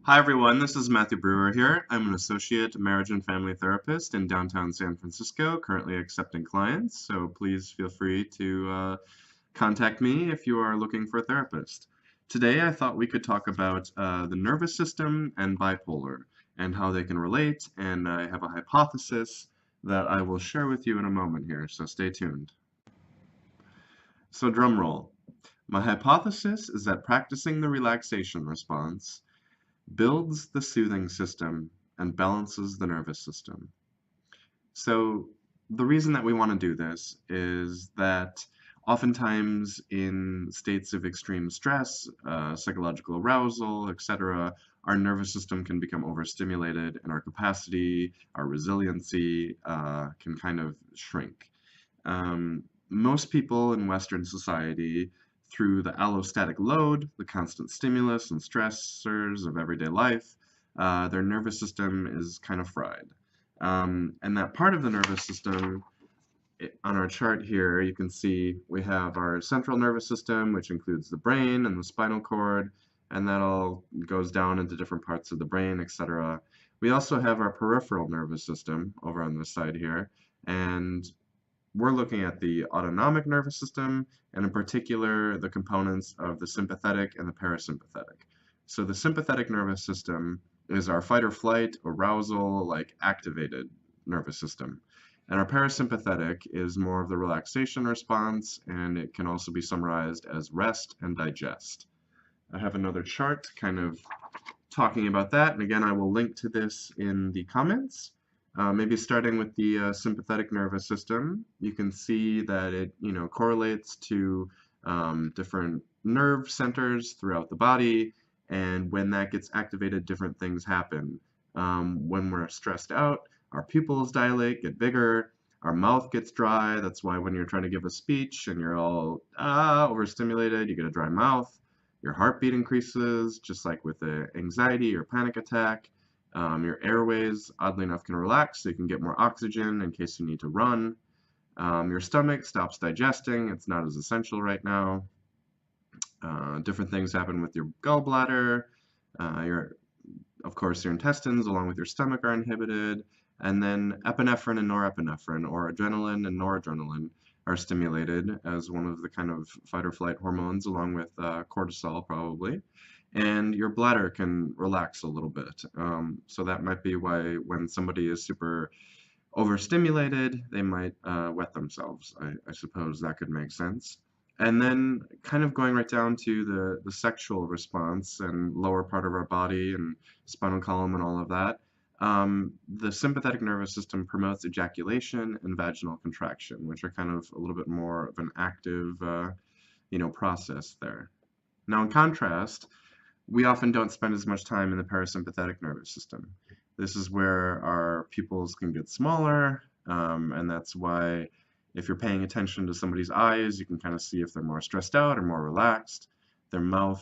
Hi everyone, this is Matthew Breuer here. I'm an associate marriage and family therapist in downtown San Francisco, currently accepting clients, so please feel free to contact me if you are looking for a therapist. Today I thought we could talk about the nervous system and bipolar and how they can relate, and I have a hypothesis that I will share with you in a moment here, so stay tuned. So drum roll. My hypothesis is that practicing the relaxation response builds the soothing system and balances the nervous system. So the reason that we want to do this is that oftentimes in states of extreme stress, psychological arousal, etc., our nervous system can become overstimulated and our capacity, our resiliency can kind of shrink. Most people in Western society, through the allostatic load, the constant stimulus and stressors of everyday life, their nervous system is kind of fried. And that part of the nervous system, on our chart here, you can see we have our central nervous system, which includes the brain and the spinal cord, and that all goes down into different parts of the brain, etc. We also have our peripheral nervous system over on this side here, and we're looking at the autonomic nervous system, and in particular, the components of the sympathetic and the parasympathetic. So the sympathetic nervous system is our fight or flight, arousal, like activated nervous system. And our parasympathetic is more of the relaxation response, and it can also be summarized as rest and digest. I have another chart kind of talking about that, and again, I will link to this in the comments. Maybe starting with the sympathetic nervous system, you can see that it, correlates to different nerve centers throughout the body, and when that gets activated, different things happen. When we're stressed out, our pupils dilate, get bigger, our mouth gets dry. That's why when you're trying to give a speech and you're all overstimulated, you get a dry mouth. Your heartbeat increases, just like with an anxiety or panic attack. Your airways, oddly enough, can relax so you can get more oxygen in case you need to run. Your stomach stops digesting. It's not as essential right now. Different things happen with your gallbladder. Of course, your intestines, along with your stomach, are inhibited. And then epinephrine and norepinephrine, or adrenaline and noradrenaline, are stimulated as one of the kind of fight or flight hormones, along with cortisol, probably. And your bladder can relax a little bit. So that might be why when somebody is super overstimulated, they might wet themselves. I suppose that could make sense. And then kind of going right down to the sexual response and lower part of our body and spinal column and all of that. The sympathetic nervous system promotes ejaculation and vaginal contraction, which are kind of a little bit more of an active, process there. Now, in contrast, we often don't spend as much time in the parasympathetic nervous system. This is where our pupils can get smaller, and that's why if you're paying attention to somebody's eyes, you can kind of see if they're more stressed out or more relaxed. Their mouth,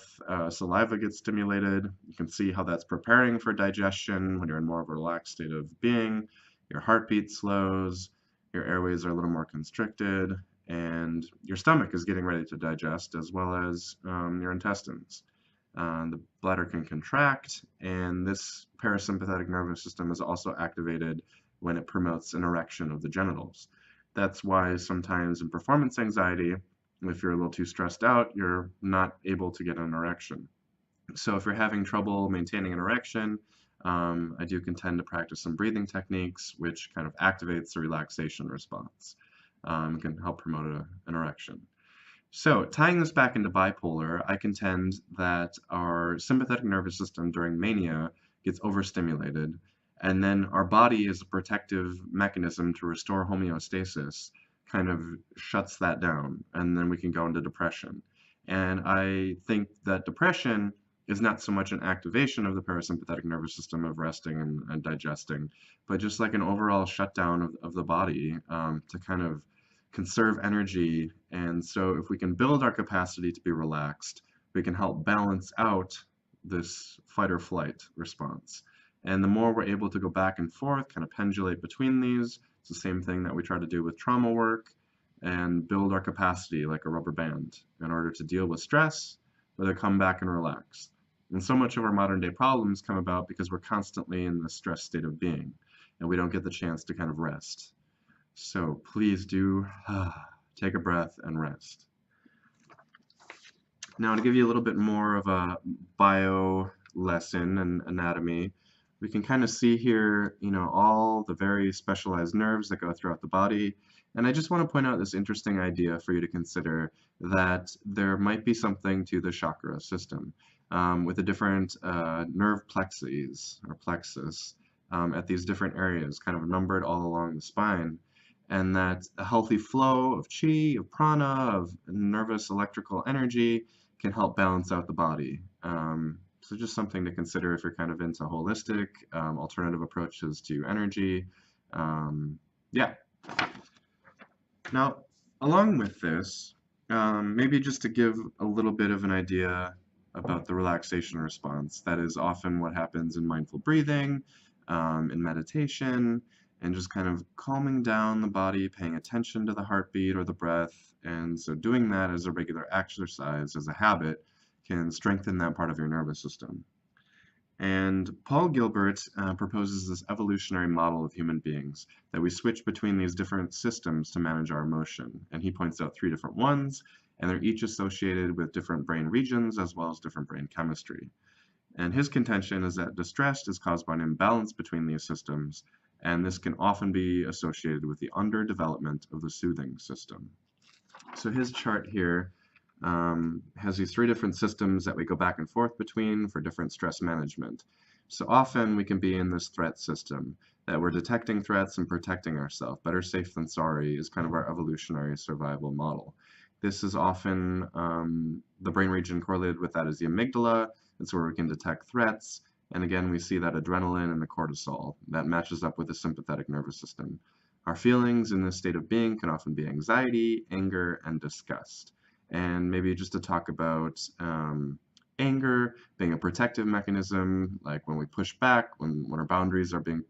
saliva gets stimulated. You can see how that's preparing for digestion when you're in more of a relaxed state of being. Your heartbeat slows, your airways are a little more constricted, and your stomach is getting ready to digest, as well as your intestines. The bladder can contract, and this parasympathetic nervous system is also activated when it promotes an erection of the genitals. That's why sometimes in performance anxiety, if you're a little too stressed out, you're not able to get an erection. So if you're having trouble maintaining an erection, I do contend to practice some breathing techniques, which kind of activates the relaxation response, can help promote an erection. So, tying this back into bipolar, I contend that our sympathetic nervous system during mania gets overstimulated, and then our body, as a protective mechanism to restore homeostasis, kind of shuts that down, and then we can go into depression. And I think that depression is not so much an activation of the parasympathetic nervous system of resting and digesting, but just like an overall shutdown of the body to kind of conserve energy. And so if we can build our capacity to be relaxed, we can help balance out this fight or flight response. And the more we're able to go back and forth, kind of pendulate between these, it's the same thing that we try to do with trauma work and build our capacity like a rubber band in order to deal with stress or to come back and relax. And so much of our modern day problems come about because we're constantly in this stress state of being, and we don't get the chance to kind of rest. So please do take a breath and rest. Now, to give you a little bit more of a bio lesson and anatomy, we can kind of see here, all the very specialized nerves that go throughout the body. And I just want to point out this interesting idea for you to consider, that there might be something to the chakra system with the different nerve plexes or plexus at these different areas, kind of numbered all along the spine. And that a healthy flow of chi, of prana, of nervous electrical energy can help balance out the body. So just something to consider if you're kind of into holistic, alternative approaches to energy. Yeah. Now, along with this, maybe just to give a little bit of an idea about the relaxation response, that is often what happens in mindful breathing, in meditation, and just kind of calming down the body, paying attention to the heartbeat or the breath. And so doing that as a regular exercise, as a habit, can strengthen that part of your nervous system. And Paul Gilbert proposes this evolutionary model of human beings, that we switch between these different systems to manage our emotion. And he points out 3 different ones, and they're each associated with different brain regions as well as different brain chemistry. And his contention is that distress is caused by an imbalance between these systems, and this can often be associated with the underdevelopment of the soothing system. So his chart here has these 3 different systems that we go back and forth between for different stress management. So often we can be in this threat system, that we're detecting threats and protecting ourselves. Better safe than sorry is kind of our evolutionary survival model. This is often the brain region correlated with that is the amygdala. It's where we can detect threats. And again, we see that adrenaline and the cortisol. That matches up with the sympathetic nervous system. Our feelings in this state of being can often be anxiety, anger, and disgust. And maybe just to talk about anger being a protective mechanism, like when we push back, when our boundaries are being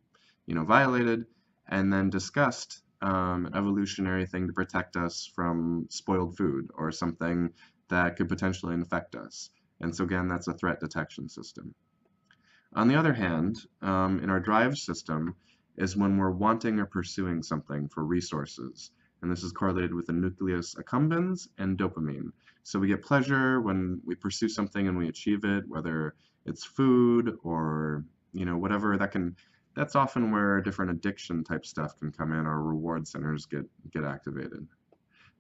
violated, and then disgust, an evolutionary thing to protect us from spoiled food or something that could potentially infect us. And so again, that's a threat detection system. On the other hand, in our drive system is when we're wanting or pursuing something for resources. And this is correlated with the nucleus accumbens and dopamine. So we get pleasure when we pursue something and we achieve it, whether it's food or whatever. That's often where different addiction type stuff can come in, or reward centers get activated.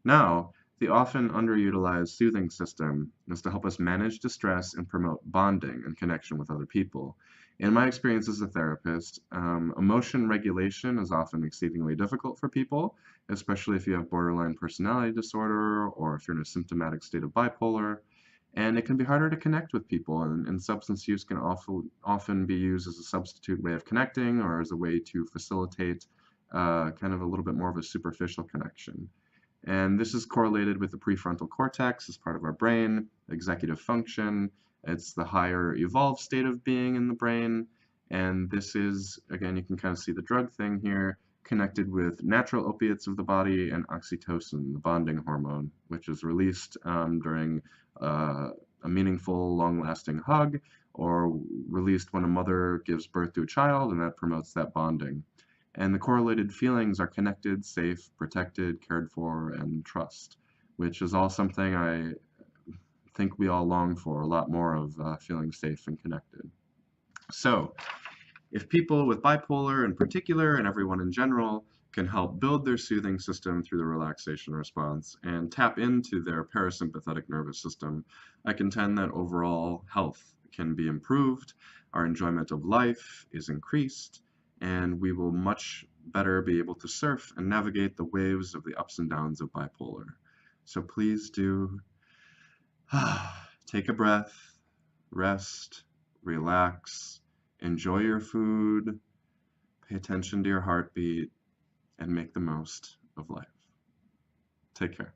Now, the often underutilized soothing system is to help us manage distress and promote bonding and connection with other people. In my experience as a therapist, emotion regulation is often exceedingly difficult for people, especially if you have borderline personality disorder or if you're in a symptomatic state of bipolar. And it can be harder to connect with people, and substance use can often be used as a substitute way of connecting, or as a way to facilitate kind of a little bit more of a superficial connection. And this is correlated with the prefrontal cortex as part of our brain, executive function. It's the higher evolved state of being in the brain. And this is, again, you can kind of see the drug thing here, connected with natural opiates of the body and oxytocin, the bonding hormone, which is released during a meaningful, long-lasting hug, or released when a mother gives birth to a child, and that promotes that bonding. And the correlated feelings are connected, safe, protected, cared for, and trust, which is all something I think we all long for, a lot more of, feeling safe and connected. So, if people with bipolar in particular, and everyone in general, can help build their soothing system through the relaxation response and tap into their parasympathetic nervous system, I contend that overall health can be improved, our enjoyment of life is increased, and we will much better be able to surf and navigate the waves of the ups and downs of bipolar. So please do take a breath, rest, relax, enjoy your food, pay attention to your heartbeat, and make the most of life. Take care.